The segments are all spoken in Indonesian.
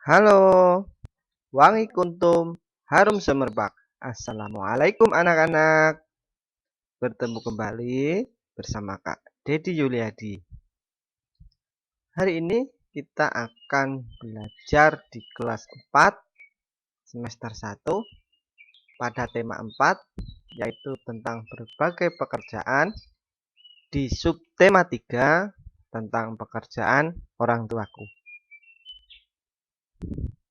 Halo, wangi kuntum, harum semerbak. Assalamualaikum anak-anak. Bertemu kembali bersama Kak Dedi Yuliadi. Hari ini kita akan belajar di kelas 4 semester 1 pada tema 4 yaitu tentang berbagai pekerjaan di subtema 3 tentang pekerjaan orang tuaku.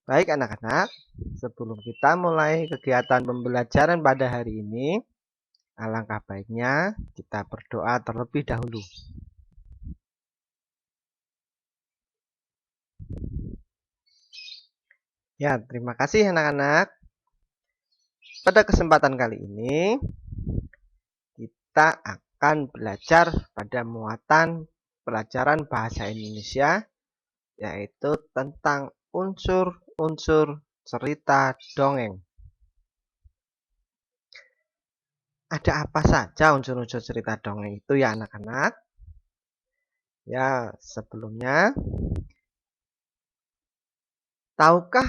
Baik anak-anak, sebelum kita mulai kegiatan pembelajaran pada hari ini, alangkah baiknya kita berdoa terlebih dahulu. Ya, terima kasih anak-anak. Pada kesempatan kali ini, kita akan belajar pada muatan pelajaran bahasa Indonesia, yaitu tentang unsur-unsur cerita dongeng. Ada apa saja unsur-unsur cerita dongeng itu ya anak-anak? Ya, sebelumnya, tahukah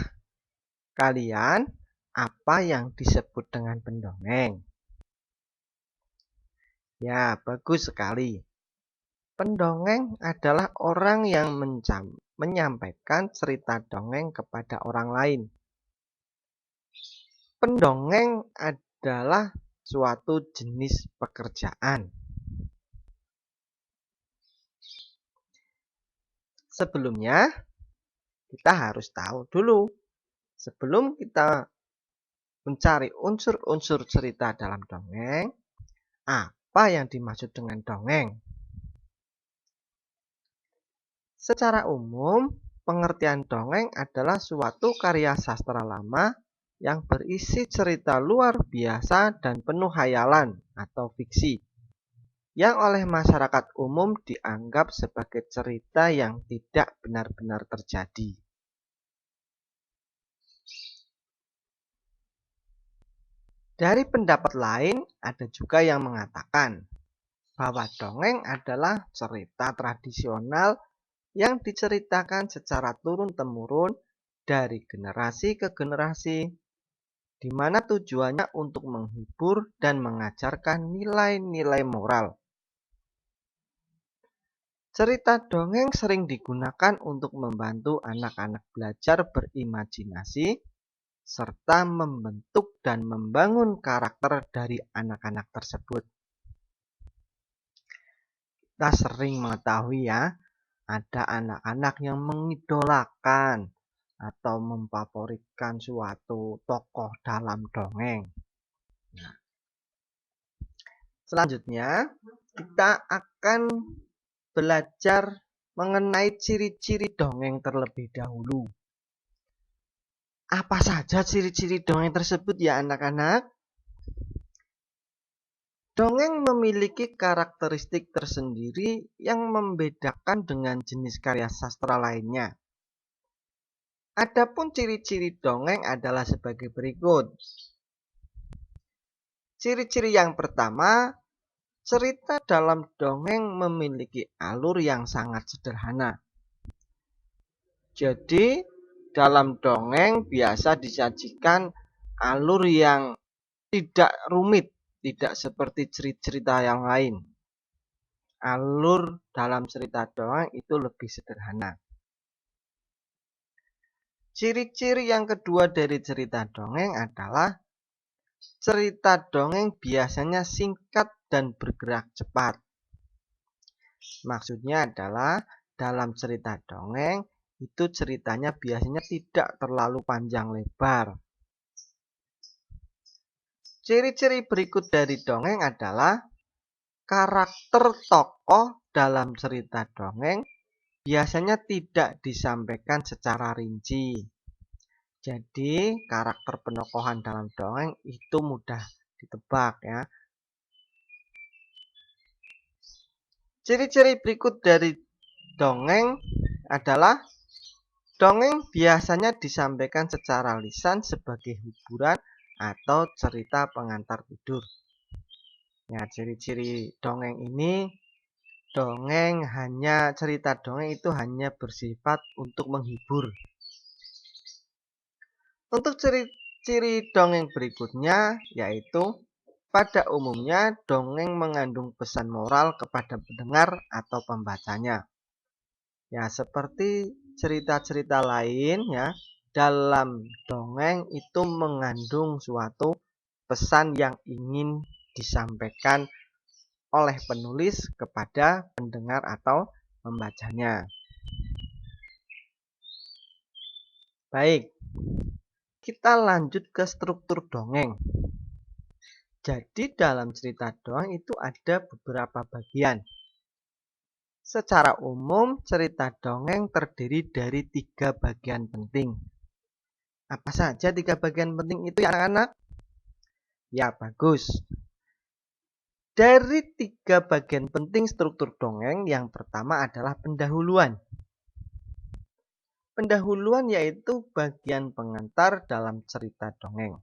kalian apa yang disebut dengan pendongeng? Ya, bagus sekali. Pendongeng adalah orang yang menyampaikan cerita dongeng kepada orang lain. Pendongeng adalah suatu jenis pekerjaan. Sebelumnya, kita harus tahu dulu. Sebelum kita mencari unsur-unsur cerita dalam dongeng, apa yang dimaksud dengan dongeng? Secara umum, pengertian dongeng adalah suatu karya sastra lama yang berisi cerita luar biasa dan penuh hayalan atau fiksi, yang oleh masyarakat umum dianggap sebagai cerita yang tidak benar-benar terjadi. Dari pendapat lain, ada juga yang mengatakan bahwa dongeng adalah cerita tradisional yang diceritakan secara turun-temurun dari generasi ke generasi, di mana tujuannya untuk menghibur dan mengajarkan nilai-nilai moral. Cerita dongeng sering digunakan untuk membantu anak-anak belajar berimajinasi, serta membentuk dan membangun karakter dari anak-anak tersebut. Kita sering mengetahui ya, ada anak-anak yang mengidolakan atau memfavoritkan suatu tokoh dalam dongeng. Nah, selanjutnya kita akan belajar mengenai ciri-ciri dongeng terlebih dahulu. Apa saja ciri-ciri dongeng tersebut ya anak-anak? Dongeng memiliki karakteristik tersendiri yang membedakan dengan jenis karya sastra lainnya. Adapun ciri-ciri dongeng adalah sebagai berikut. Ciri-ciri yang pertama, cerita dalam dongeng memiliki alur yang sangat sederhana. Jadi, dalam dongeng biasa disajikan alur yang tidak rumit, tidak seperti cerita yang lain. Alur dalam cerita dongeng itu lebih sederhana. Ciri-ciri yang kedua dari cerita dongeng adalah cerita dongeng biasanya singkat dan bergerak cepat. Maksudnya adalah dalam cerita dongeng itu ceritanya biasanya tidak terlalu panjang lebar. Ciri-ciri berikut dari dongeng adalah karakter tokoh dalam cerita dongeng biasanya tidak disampaikan secara rinci. Jadi, karakter penokohan dalam dongeng itu mudah ditebak ya. Ciri-ciri berikut dari dongeng adalah dongeng biasanya disampaikan secara lisan sebagai hiburan atau cerita pengantar tidur. Ya, ciri-ciri dongeng ini, cerita dongeng itu hanya bersifat untuk menghibur. Untuk ciri-ciri dongeng berikutnya yaitu pada umumnya dongeng mengandung pesan moral kepada pendengar atau pembacanya. Ya, seperti cerita-cerita lain ya, dalam dongeng itu mengandung suatu pesan yang ingin disampaikan oleh penulis kepada pendengar atau pembacanya. Baik, kita lanjut ke struktur dongeng. Jadi dalam cerita dongeng itu ada beberapa bagian. Secara umum, cerita dongeng terdiri dari 3 bagian penting. Apa saja 3 bagian penting itu ya anak-anak? Ya, bagus. Dari 3 bagian penting struktur dongeng, yang pertama adalah pendahuluan. Pendahuluan yaitu bagian pengantar dalam cerita dongeng.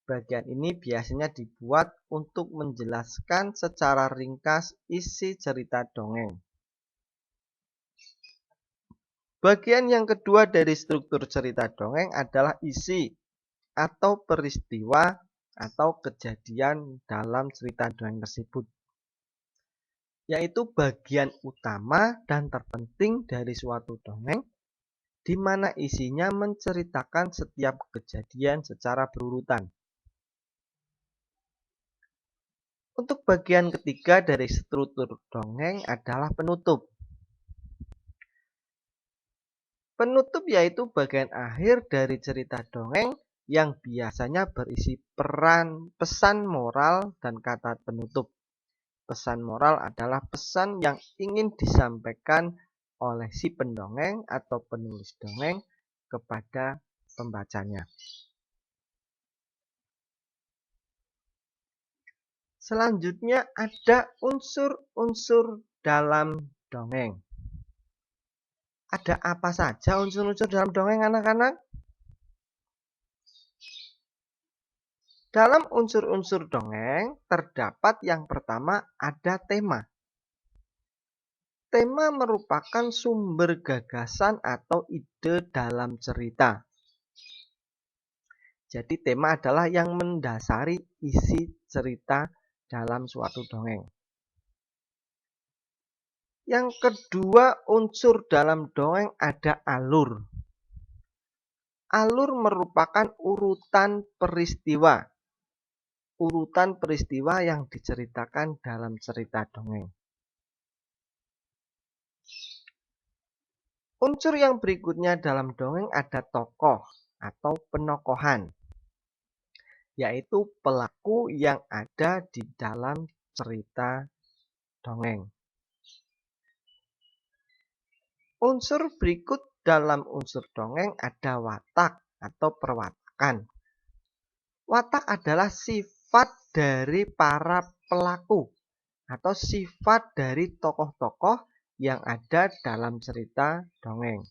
Bagian ini biasanya dibuat untuk menjelaskan secara ringkas isi cerita dongeng. Bagian yang kedua dari struktur cerita dongeng adalah isi atau peristiwa atau kejadian dalam cerita dongeng tersebut, yaitu bagian utama dan terpenting dari suatu dongeng, di mana isinya menceritakan setiap kejadian secara berurutan. Untuk bagian ketiga dari struktur dongeng adalah penutup. Penutup yaitu bagian akhir dari cerita dongeng yang biasanya berisi pesan moral dan kata penutup. Pesan moral adalah pesan yang ingin disampaikan oleh si pendongeng atau penulis dongeng kepada pembacanya. Selanjutnya ada unsur-unsur dalam dongeng. Ada apa saja unsur-unsur dalam dongeng anak-anak? Dalam unsur-unsur dongeng terdapat yang pertama ada tema. Tema merupakan sumber gagasan atau ide dalam cerita. Jadi tema adalah yang mendasari isi cerita dalam suatu dongeng. Yang kedua unsur dalam dongeng ada alur. Alur merupakan urutan peristiwa. Urutan peristiwa yang diceritakan dalam cerita dongeng. Unsur yang berikutnya dalam dongeng ada tokoh atau penokohan, yaitu pelaku yang ada di dalam cerita dongeng. Unsur berikut dalam unsur dongeng ada watak atau perwatakan. Watak adalah sifat dari para pelaku atau sifat dari tokoh-tokoh yang ada dalam cerita dongeng.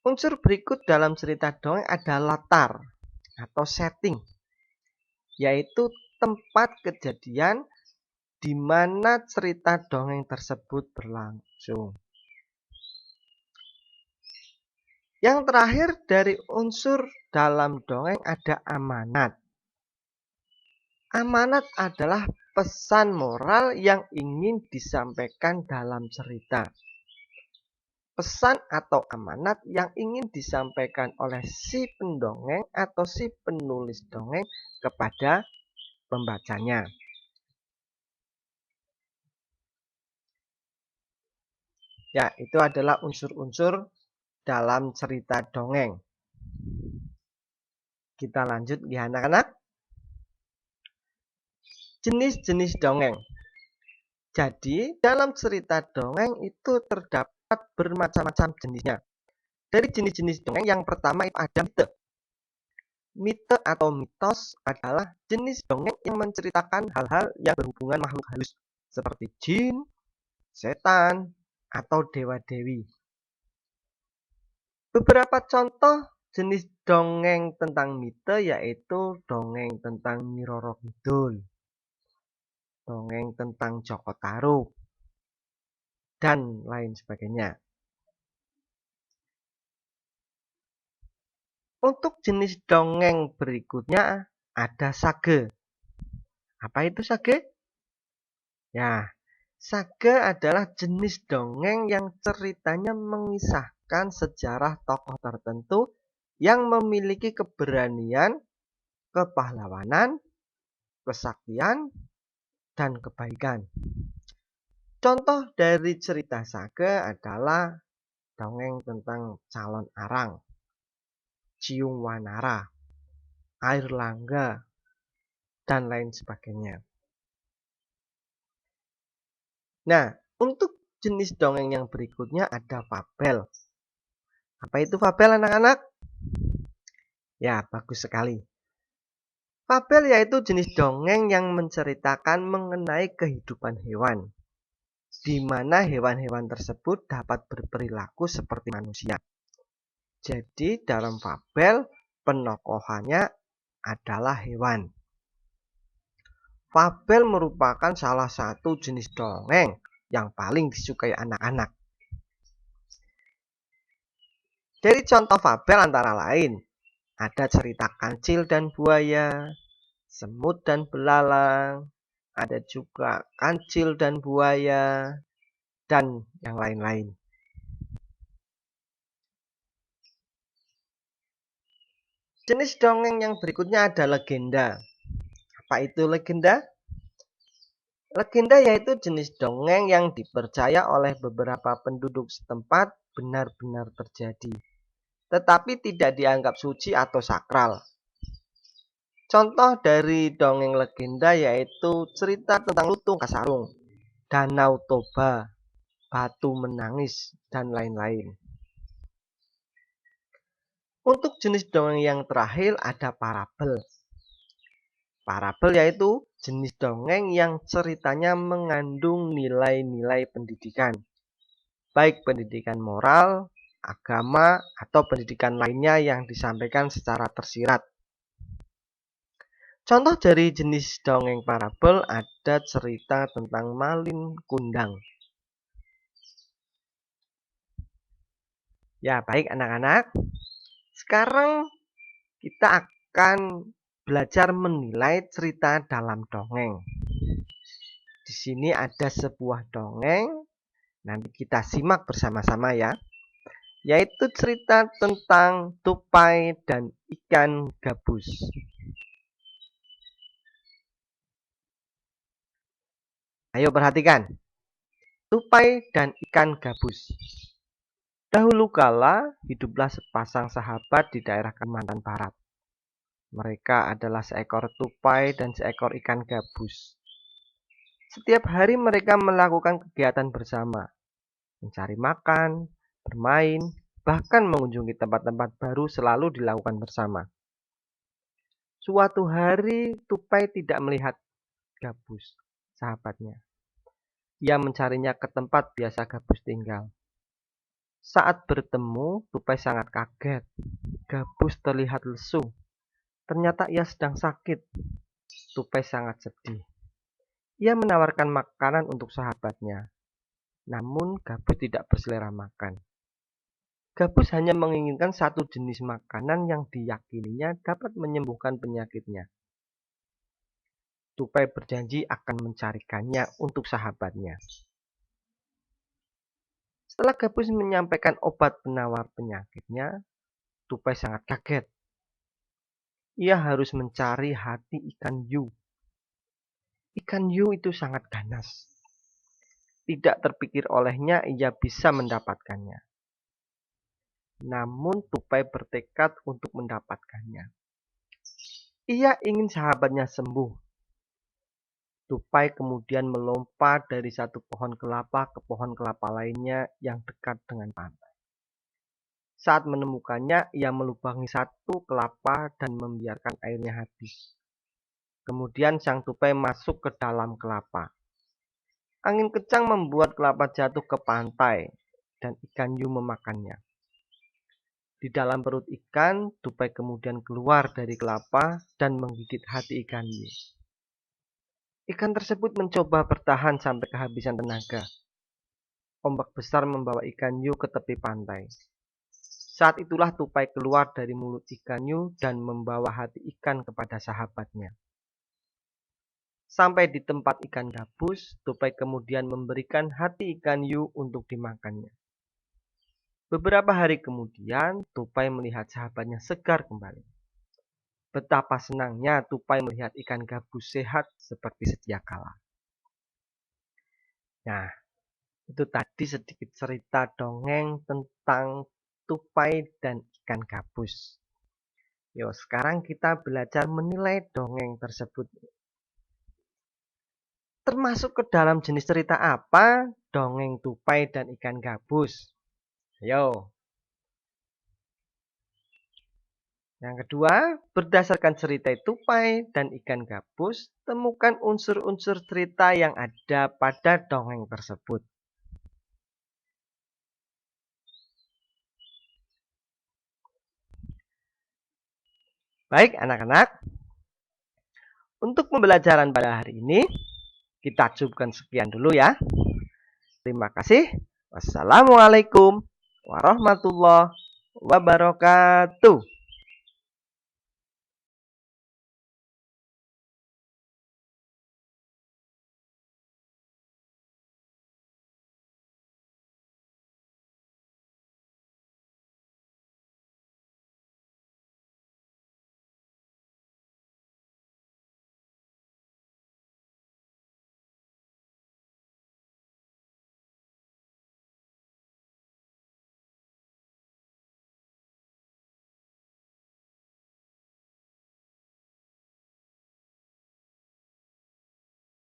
Unsur berikut dalam cerita dongeng ada latar atau setting, yaitu tempat kejadian di mana cerita dongeng tersebut berlangsung. Yang terakhir dari unsur dalam dongeng ada amanat. Amanat adalah pesan moral yang ingin disampaikan dalam cerita. Pesan atau amanat yang ingin disampaikan oleh si pendongeng atau si penulis dongeng kepada pembacanya. Ya, itu adalah unsur-unsur dalam cerita dongeng. Kita lanjut ya anak-anak. Jenis-jenis dongeng. Jadi, dalam cerita dongeng itu terdapat bermacam-macam jenisnya. Dari jenis-jenis dongeng yang pertama itu ada mite. Mite atau mitos adalah jenis dongeng yang menceritakan hal-hal yang berhubungan makhluk halus seperti jin, setan, atau dewa-dewi. Beberapa contoh jenis dongeng tentang mite yaitu dongeng tentang Nyi Roro Kidul, dongeng tentang Joko Tarub, dan lain sebagainya. Untuk jenis dongeng berikutnya ada sage. Apa itu sage? Ya, sage adalah jenis dongeng yang ceritanya mengisahkan sejarah tokoh tertentu yang memiliki keberanian, kepahlawanan, kesaktian, dan kebaikan. Contoh dari cerita sage adalah dongeng tentang Calon Arang, Ciung Wanara, Air Langga, dan lain sebagainya. Nah, untuk jenis dongeng yang berikutnya ada fabel. Apa itu fabel, anak-anak? Ya, bagus sekali. Fabel yaitu jenis dongeng yang menceritakan mengenai kehidupan hewan, di mana hewan-hewan tersebut dapat berperilaku seperti manusia. Jadi dalam fabel, penokohannya adalah hewan. Fabel merupakan salah satu jenis dongeng yang paling disukai anak-anak. Dari contoh fabel antara lain, ada cerita kancil dan buaya, semut dan belalang, ada juga kancil dan buaya, dan yang lain-lain. Jenis dongeng yang berikutnya ada legenda. Apa itu legenda? Legenda yaitu jenis dongeng yang dipercaya oleh beberapa penduduk setempat benar-benar terjadi, tetapi tidak dianggap suci atau sakral. Contoh dari dongeng legenda yaitu cerita tentang Lutung Kasarung, Danau Toba, Batu Menangis, dan lain-lain. Untuk jenis dongeng yang terakhir ada parabel. Parabel yaitu jenis dongeng yang ceritanya mengandung nilai-nilai pendidikan, baik pendidikan moral, agama, atau pendidikan lainnya yang disampaikan secara tersirat. Contoh dari jenis dongeng parabel ada cerita tentang Malin Kundang. Ya, baik anak-anak. Sekarang kita akan belajar menilai cerita dalam dongeng. Di sini ada sebuah dongeng, nanti kita simak bersama-sama ya, yaitu cerita tentang tupai dan ikan gabus. Ayo perhatikan, tupai dan ikan gabus. Dahulu kala hiduplah sepasang sahabat di daerah Kalimantan Barat. Mereka adalah seekor tupai dan seekor ikan gabus. Setiap hari mereka melakukan kegiatan bersama, mencari makan, bermain, bahkan mengunjungi tempat-tempat baru selalu dilakukan bersama. Suatu hari tupai tidak melihat gabus, sahabatnya. Ia mencarinya ke tempat biasa gabus tinggal. Saat bertemu, tupai sangat kaget. Gabus terlihat lesu. Ternyata ia sedang sakit. Tupai sangat sedih. Ia menawarkan makanan untuk sahabatnya. Namun gabus tidak berselera makan. Gabus hanya menginginkan satu jenis makanan yang diyakininya dapat menyembuhkan penyakitnya. Tupai berjanji akan mencarikannya untuk sahabatnya. Setelah gabus menyampaikan obat penawar penyakitnya, tupai sangat kaget. Ia harus mencari hati ikan hiu. Ikan hiu itu sangat ganas. Tidak terpikir olehnya ia bisa mendapatkannya. Namun tupai bertekad untuk mendapatkannya. Ia ingin sahabatnya sembuh. Tupai kemudian melompat dari satu pohon kelapa ke pohon kelapa lainnya yang dekat dengan pantai. Saat menemukannya, ia melubangi satu kelapa dan membiarkan airnya habis. Kemudian sang tupai masuk ke dalam kelapa. Angin kencang membuat kelapa jatuh ke pantai dan ikan hiu memakannya. Di dalam perut ikan, tupai kemudian keluar dari kelapa dan menggigit hati ikan hiu. Ikan tersebut mencoba bertahan sampai kehabisan tenaga. Ombak besar membawa ikan hiu ke tepi pantai. Saat itulah tupai keluar dari mulut ikan hiu dan membawa hati ikan kepada sahabatnya. Sampai di tempat ikan gabus, tupai kemudian memberikan hati ikan hiu untuk dimakannya. Beberapa hari kemudian, tupai melihat sahabatnya segar kembali. Betapa senangnya tupai melihat ikan gabus sehat seperti sedia kala. Nah, itu tadi sedikit cerita dongeng tentang tupai dan ikan gabus. Yo, sekarang kita belajar menilai dongeng tersebut. Termasuk ke dalam jenis cerita apa dongeng tupai dan ikan gabus? Ayo. Yang kedua, berdasarkan cerita tupai dan ikan gabus, temukan unsur-unsur cerita yang ada pada dongeng tersebut. Baik, anak-anak. Untuk pembelajaran pada hari ini, kita cukupkan sekian dulu ya. Terima kasih. Wassalamualaikum warahmatullahi wabarakatuh.